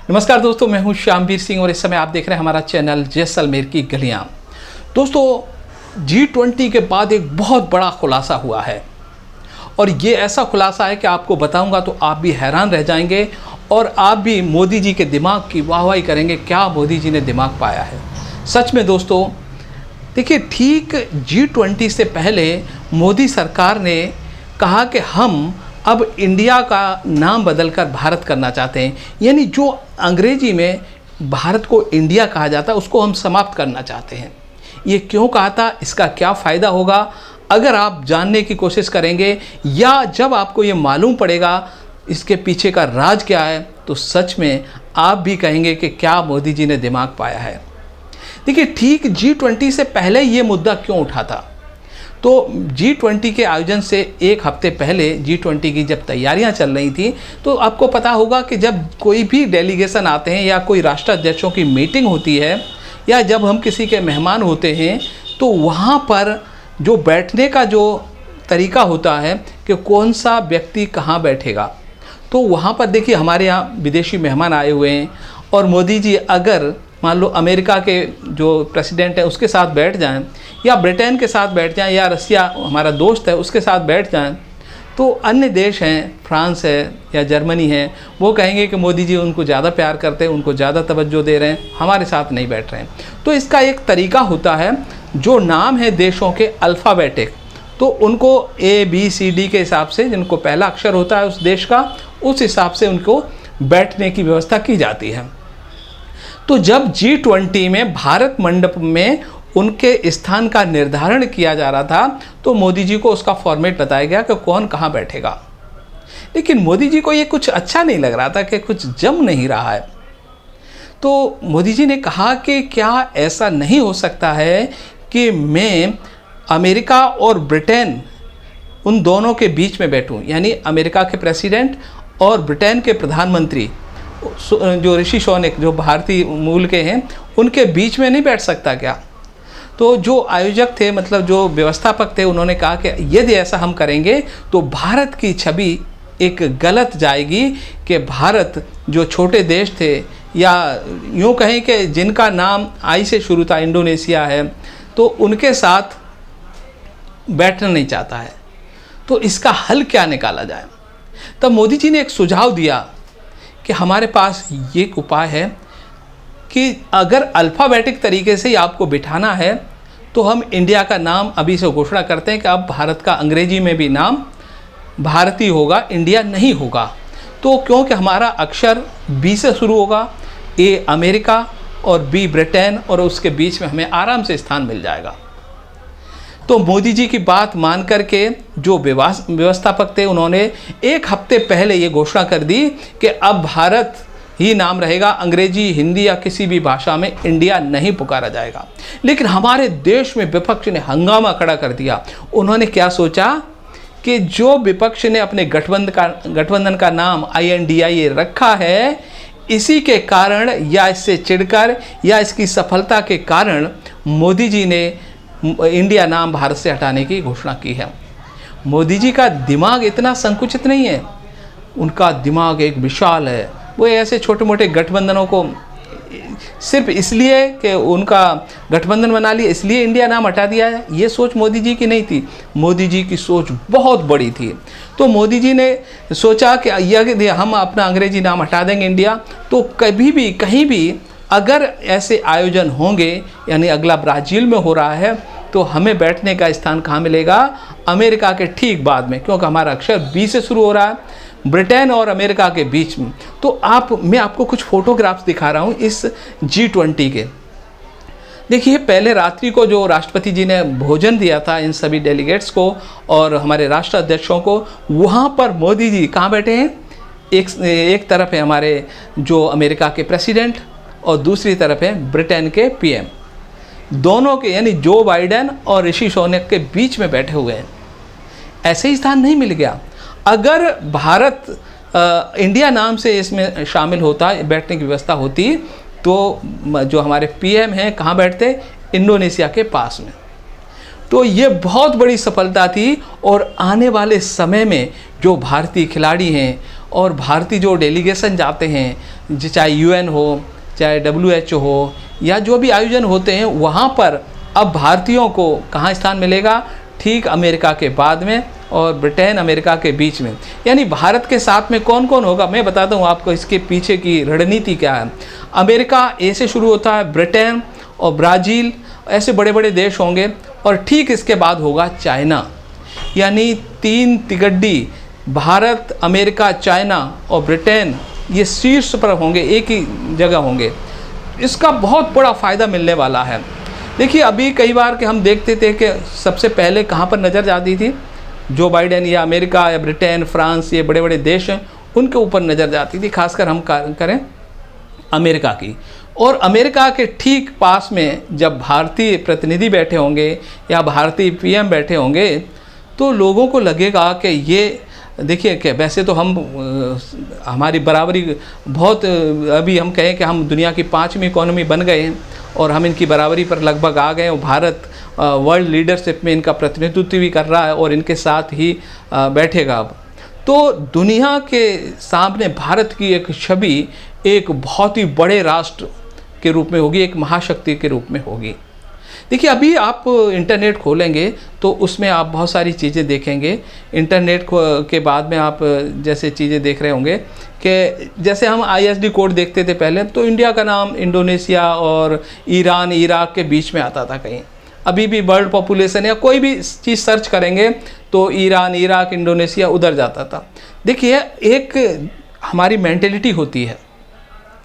नमस्कार दोस्तों, मैं हूं श्यामवीर सिंह और इस समय आप देख रहे हैं हमारा चैनल जैसलमेर की गलियां। दोस्तों, G20 के बाद एक बहुत बड़ा खुलासा हुआ है और ये ऐसा खुलासा है कि आपको बताऊंगा तो आप भी हैरान रह जाएंगे और आप भी मोदी जी के दिमाग की वाहवाही करेंगे। क्या मोदी जी ने दिमाग पाया है सच में। दोस्तों देखिए, ठीक G20 से पहले मोदी सरकार ने कहा कि हम अब इंडिया का नाम बदलकर भारत करना चाहते हैं, यानी जो अंग्रेजी में भारत को इंडिया कहा जाता है उसको हम समाप्त करना चाहते हैं। ये क्यों कहा था, इसका क्या फ़ायदा होगा, अगर आप जानने की कोशिश करेंगे या जब आपको ये मालूम पड़ेगा इसके पीछे का राज क्या है, तो सच में आप भी कहेंगे कि क्या मोदी जी ने दिमाग पाया है। देखिए, ठीक G20 से पहले ये मुद्दा क्यों उठा था, तो G20 के आयोजन से एक हफ्ते पहले G20 की जब तैयारियां चल रही थी, तो आपको पता होगा कि जब कोई भी डेलीगेशन आते हैं या कोई राष्ट्राध्यक्षों की मीटिंग होती है या जब हम किसी के मेहमान होते हैं, तो वहाँ पर जो बैठने का जो तरीका होता है कि कौन सा व्यक्ति कहाँ बैठेगा। तो वहाँ पर देखिए, हमारे यहाँ विदेशी मेहमान आए हुए हैं और मोदी जी अगर मान लो अमेरिका के जो प्रेसिडेंट है उसके साथ बैठ जाएं या ब्रिटेन के साथ बैठ जाएं या रसिया हमारा दोस्त है उसके साथ बैठ जाएं, तो अन्य देश हैं, फ्रांस है या जर्मनी है, वो कहेंगे कि मोदी जी उनको ज़्यादा प्यार करते हैं, उनको ज़्यादा तवज्जो दे रहे हैं, हमारे साथ नहीं बैठ रहे हैं। तो इसका एक तरीका होता है, जो नाम है देशों के अल्फ़ाबेटिक, तो उनको ABCD के हिसाब से, जिनको पहला अक्षर होता है उस देश का, उस हिसाब से उनको बैठने की व्यवस्था की जाती है। तो जब G20 में भारत मंडप में उनके स्थान का निर्धारण किया जा रहा था, तो मोदी जी को उसका फॉर्मेट बताया गया कि कौन कहाँ बैठेगा। लेकिन मोदी जी को ये कुछ अच्छा नहीं लग रहा था कि कुछ जम नहीं रहा है। तो मोदी जी ने कहा कि क्या ऐसा नहीं हो सकता है कि मैं अमेरिका और ब्रिटेन उन दोनों के बीच में बैठूं, यानी अमेरिका के प्रेसिडेंट और ब्रिटेन के प्रधानमंत्री जो ऋषि सुनक जो भारतीय मूल के हैं उनके बीच में नहीं बैठ सकता क्या। तो जो आयोजक थे, मतलब जो व्यवस्थापक थे, उन्होंने कहा कि यदि ऐसा हम करेंगे तो भारत की छवि एक गलत जाएगी कि भारत जो छोटे देश थे या यूँ कहें कि जिनका नाम आई से शुरू था, इंडोनेशिया है, तो उनके साथ बैठना नहीं चाहता है। तो इसका हल क्या निकाला जाए। तब मोदी जी ने एक सुझाव दिया कि हमारे पास ये एक उपाय है कि अगर अल्फ़ाबेटिक तरीके से आपको बिठाना है तो हम इंडिया का नाम अभी से घोषणा करते हैं कि अब भारत का अंग्रेजी में भी नाम भारतीय होगा, इंडिया नहीं होगा। तो क्योंकि हमारा अक्षर B से शुरू होगा, A अमेरिका और B ब्रिटेन, और उसके बीच में हमें आराम से स्थान मिल जाएगा। तो मोदी जी की बात मान करके जो व्यवस्थापक थे, उन्होंने एक हफ्ते पहले ये घोषणा कर दी कि अब भारत ही नाम रहेगा, अंग्रेजी, हिंदी या किसी भी भाषा में इंडिया नहीं पुकारा जाएगा। लेकिन हमारे देश में विपक्ष ने हंगामा खड़ा कर दिया। उन्होंने क्या सोचा कि जो विपक्ष ने अपने गठबंधन का नाम INDIA रखा है, इसी के कारण या इससे चिढ़कर या इसकी सफलता के कारण मोदी जी ने इंडिया नाम भारत से हटाने की घोषणा की है। मोदी जी का दिमाग इतना संकुचित नहीं है, उनका दिमाग एक विशाल है। वो ऐसे छोटे मोटे गठबंधनों को सिर्फ इसलिए कि उनका गठबंधन बना लिया इसलिए इंडिया नाम हटा दिया है, ये सोच मोदी जी की नहीं थी। मोदी जी की सोच बहुत बड़ी थी। तो मोदी जी ने सोचा कि यदि हम अपना अंग्रेजी नाम हटा देंगे इंडिया, तो कभी भी कहीं भी अगर ऐसे आयोजन होंगे, यानी अगला ब्राज़ील में हो रहा है, तो हमें बैठने का स्थान कहाँ मिलेगा, अमेरिका के ठीक बाद में, क्योंकि हमारा अक्षर B से शुरू हो रहा है, ब्रिटेन और अमेरिका के बीच में। तो मैं आपको कुछ फोटोग्राफ्स दिखा रहा हूँ इस G20 के। देखिए, पहले रात्रि को जो राष्ट्रपति जी ने भोजन दिया था इन सभी डेलीगेट्स को और हमारे राष्ट्राध्यक्षों को, वहाँ पर मोदी जी कहाँ बैठे हैं, एक तरफ है हमारे जो अमेरिका के प्रेसिडेंट और दूसरी तरफ है ब्रिटेन के PM। दोनों के, यानी जो बाइडेन और ऋषि सुनक के बीच में बैठे हुए हैं। ऐसे ही स्थान नहीं मिल गया। अगर भारत इंडिया नाम से इसमें शामिल होता, बैठने की व्यवस्था होती, तो जो हमारे PM हैं कहाँ बैठते, इंडोनेशिया के पास में। तो ये बहुत बड़ी सफलता थी और आने वाले समय में जो भारतीय खिलाड़ी हैं और भारतीय जो डेलीगेशन जाते हैं, चाहे यूएन हो, चाहे WHO हो, या जो भी आयोजन होते हैं, वहाँ पर अब भारतीयों को कहाँ स्थान मिलेगा? ठीक अमेरिका के बाद में और ब्रिटेन अमेरिका के बीच में। यानी भारत के साथ में कौन कौन होगा, मैं बताता हूँ आपको इसके पीछे की रणनीति क्या है। अमेरिका ए से शुरू होता है, ब्रिटेन और ब्राज़ील, ऐसे बड़े बड़े देश होंगे, और ठीक इसके बाद होगा चाइना। यानी 3 तिगड्डी, भारत, अमेरिका, चाइना और ब्रिटेन, ये शीर्ष पर होंगे, एक ही जगह होंगे। इसका बहुत बड़ा फ़ायदा मिलने वाला है। देखिए, अभी कई बार कि हम देखते थे कि सबसे पहले कहाँ पर नज़र जाती थी, जो बाइडेन या अमेरिका या ब्रिटेन, फ्रांस, ये बड़े बड़े देश हैं, उनके ऊपर नज़र जाती थी, खासकर हम करें अमेरिका की। और अमेरिका के ठीक पास में जब भारतीय प्रतिनिधि बैठे होंगे या भारतीय PM बैठे होंगे, तो लोगों को लगेगा कि ये देखिए कि वैसे तो हम हमारी बराबरी बहुत, अभी हम कहें कि हम दुनिया की 5वीं इकोनॉमी बन गए हैं और हम इनकी बराबरी पर लगभग आ गए, और भारत वर्ल्ड लीडरशिप में इनका प्रतिनिधित्व भी कर रहा है और इनके साथ ही बैठेगा। अब तो दुनिया के सामने भारत की एक छवि एक बहुत ही बड़े राष्ट्र के रूप में होगी, एक महाशक्ति के रूप में होगी। देखिए, अभी आप इंटरनेट खोलेंगे तो उसमें आप बहुत सारी चीज़ें देखेंगे। इंटरनेट के बाद में आप जैसे चीज़ें देख रहे होंगे कि जैसे हम ISD कोड देखते थे पहले, तो इंडिया का नाम इंडोनेशिया और ईरान, इराक के बीच में आता था कहीं। अभी भी वर्ल्ड पॉपुलेशन या कोई भी चीज़ सर्च करेंगे तो ईरान, इराक, इंडोनेशिया उधर जाता था। देखिए, एक हमारी मेंटेलिटी होती है,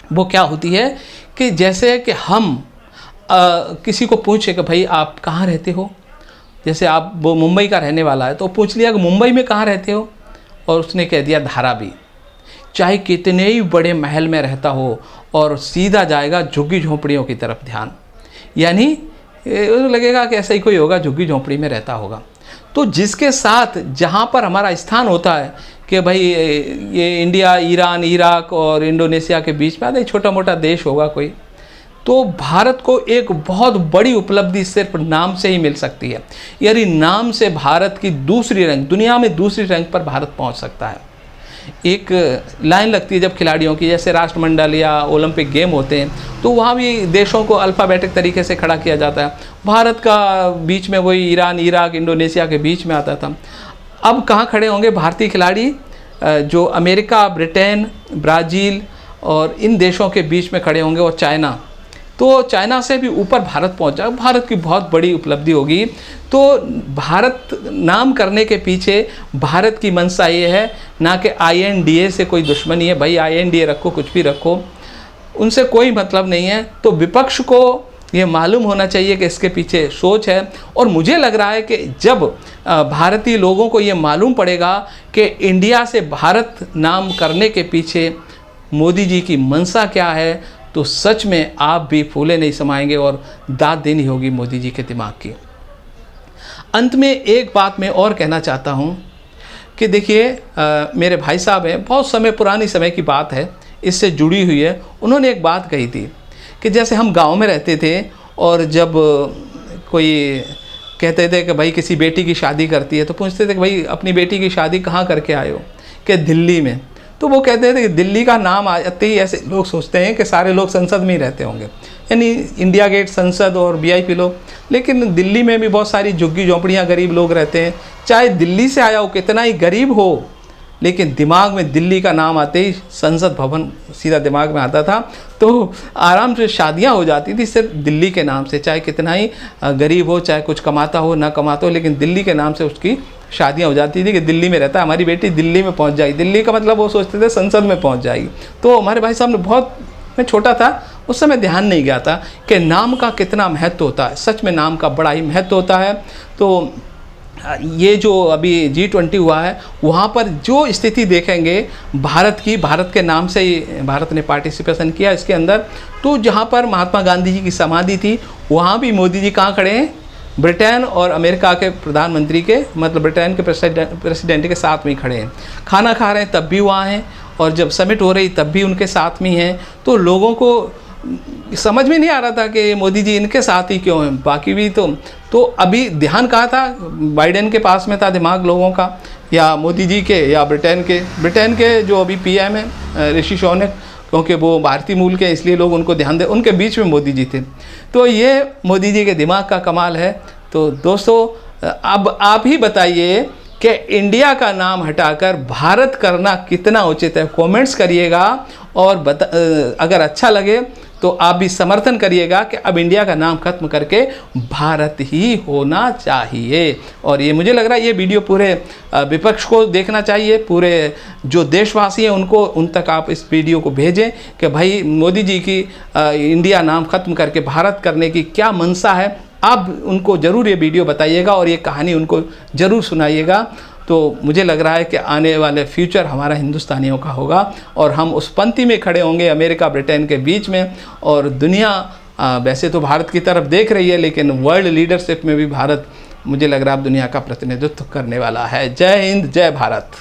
वो क्या होती है कि जैसे कि हम किसी को पूछे कि भाई आप कहाँ रहते हो, जैसे आप वो मुंबई का रहने वाला है तो पूछ लिया कि मुंबई में कहाँ रहते हो, और उसने कह दिया धारावी। चाहे कितने ही बड़े महल में रहता हो, और सीधा जाएगा झुग्गी झोंपड़ियों की तरफ ध्यान, यानी लगेगा कि ऐसा ही कोई होगा, झुग्गी झोंपड़ी में रहता होगा। तो जिसके साथ जहाँ पर हमारा स्थान होता है कि भाई ये इंडिया, ईरान, इराक और इंडोनेशिया के बीच में आता है, छोटा मोटा देश होगा कोई, तो भारत को एक बहुत बड़ी उपलब्धि सिर्फ नाम से ही मिल सकती है। यानी नाम से भारत की दूसरी रैंक, दुनिया में दूसरी रैंक पर भारत पहुंच सकता है। एक लाइन लगती है जब खिलाड़ियों की, जैसे राष्ट्रमंडल या ओलंपिक गेम होते हैं, तो वहाँ भी देशों को अल्फ़ाबेटिक तरीके से खड़ा किया जाता है। भारत का बीच में वही ईरान, इराक, इंडोनेशिया के बीच में आता था। अब कहाँ खड़े होंगे भारतीय खिलाड़ी? जो अमेरिका, ब्रिटेन, ब्राज़ील और इन देशों के बीच में खड़े होंगे, और चाइना। तो चाइना से भी ऊपर भारत पहुंचा, भारत की बहुत बड़ी उपलब्धि होगी। तो भारत नाम करने के पीछे भारत की मंशा ये है, ना कि INDA से कोई दुश्मनी है। भाई INDA रखो, कुछ भी रखो, उनसे कोई मतलब नहीं है। तो विपक्ष को ये मालूम होना चाहिए कि इसके पीछे सोच है। और मुझे लग रहा है कि जब भारतीय लोगों को ये मालूम पड़ेगा कि इंडिया से भारत नाम करने के पीछे मोदी जी की मंशा क्या है, तो सच में आप भी फूले नहीं समाएंगे और दाद देनी होगी मोदी जी के दिमाग की। अंत में एक बात मैं और कहना चाहता हूँ कि देखिए, मेरे भाई साहब हैं, बहुत समय पुरानी समय की बात है, इससे जुड़ी हुई है। उन्होंने एक बात कही थी कि जैसे हम गांव में रहते थे, और जब कोई कहते थे कि भाई किसी बेटी की शादी करती है, तो पूछते थे कि भाई अपनी बेटी की शादी कहाँ करके आए हो? कि दिल्ली में। तो वो कहते थे कि दिल्ली का नाम आते ही ऐसे लोग सोचते हैं कि सारे लोग संसद में ही रहते होंगे, यानी इंडिया गेट, संसद और VIP लोग। लेकिन दिल्ली में भी बहुत सारी झुग्गी झोंपड़ियाँ, गरीब लोग रहते हैं। चाहे दिल्ली से आया हो, कितना ही गरीब हो, लेकिन दिमाग में दिल्ली का नाम आते ही संसद भवन सीधा दिमाग में आता था। तो आराम से शादियां हो जाती थी सिर्फ दिल्ली के नाम से, चाहे कितना ही गरीब हो, चाहे कुछ कमाता हो ना कमाता हो, लेकिन दिल्ली के नाम से उसकी शादियां हो जाती थी कि दिल्ली में रहता है, हमारी बेटी दिल्ली में पहुंच जाएगी। दिल्ली का मतलब वो सोचते थे संसद में पहुंच जाएगी। तो हमारे भाई साहब ने, बहुत मैं छोटा था उस समय, ध्यान नहीं गया था कि नाम का कितना महत्व होता है। सच में नाम का बड़ा ही महत्व होता है। तो ये जो अभी G20 हुआ है, वहाँ पर जो स्थिति देखेंगे भारत की, भारत के नाम से ही भारत ने पार्टिसिपेशन किया इसके अंदर। तो जहाँ पर महात्मा गांधी जी की समाधि थी, वहाँ भी मोदी जी कहाँ खड़े हैं? ब्रिटेन और अमेरिका के प्रधानमंत्री के, मतलब ब्रिटेन के प्रेसिडेंट के साथ में ही खड़े हैं। खाना खा रहे हैं तब भी वहाँ हैं, और जब समिट हो रही तब भी उनके साथ में हैं। तो लोगों को समझ में नहीं आ रहा था कि मोदी जी इनके साथ ही क्यों हैं, बाकी भी तो अभी ध्यान कहाँ था, बाइडेन के पास में था दिमाग लोगों का, या मोदी जी के, या ब्रिटेन के जो अभी पीएम है ऋषि सुनक, क्योंकि वो भारतीय मूल के इसलिए लोग उनको ध्यान दे, उनके बीच में मोदी जी थे। तो ये मोदी जी के दिमाग का कमाल है। तो दोस्तों अब आप ही बताइए कि इंडिया का नाम हटाकर भारत करना कितना उचित है, कमेंट्स करिएगा। और अगर अच्छा लगे तो आप भी समर्थन करिएगा कि अब इंडिया का नाम खत्म करके भारत ही होना चाहिए। और ये मुझे लग रहा है ये वीडियो पूरे विपक्ष को देखना चाहिए, पूरे जो देशवासी हैं उनको, उन तक आप इस वीडियो को भेजें कि भाई मोदी जी की इंडिया नाम खत्म करके भारत करने की क्या मंशा है। आप उनको ज़रूर ये वीडियो बताइएगा और ये कहानी उनको ज़रूर सुनाइएगा। तो मुझे लग रहा है कि आने वाले फ्यूचर हमारा हिंदुस्तानियों का होगा और हम उस पंक्ति में खड़े होंगे अमेरिका ब्रिटेन के बीच में। और दुनिया वैसे तो भारत की तरफ देख रही है, लेकिन वर्ल्ड लीडरशिप में भी भारत मुझे लग रहा है अब दुनिया का प्रतिनिधित्व करने वाला है। जय हिंद, जय भारत।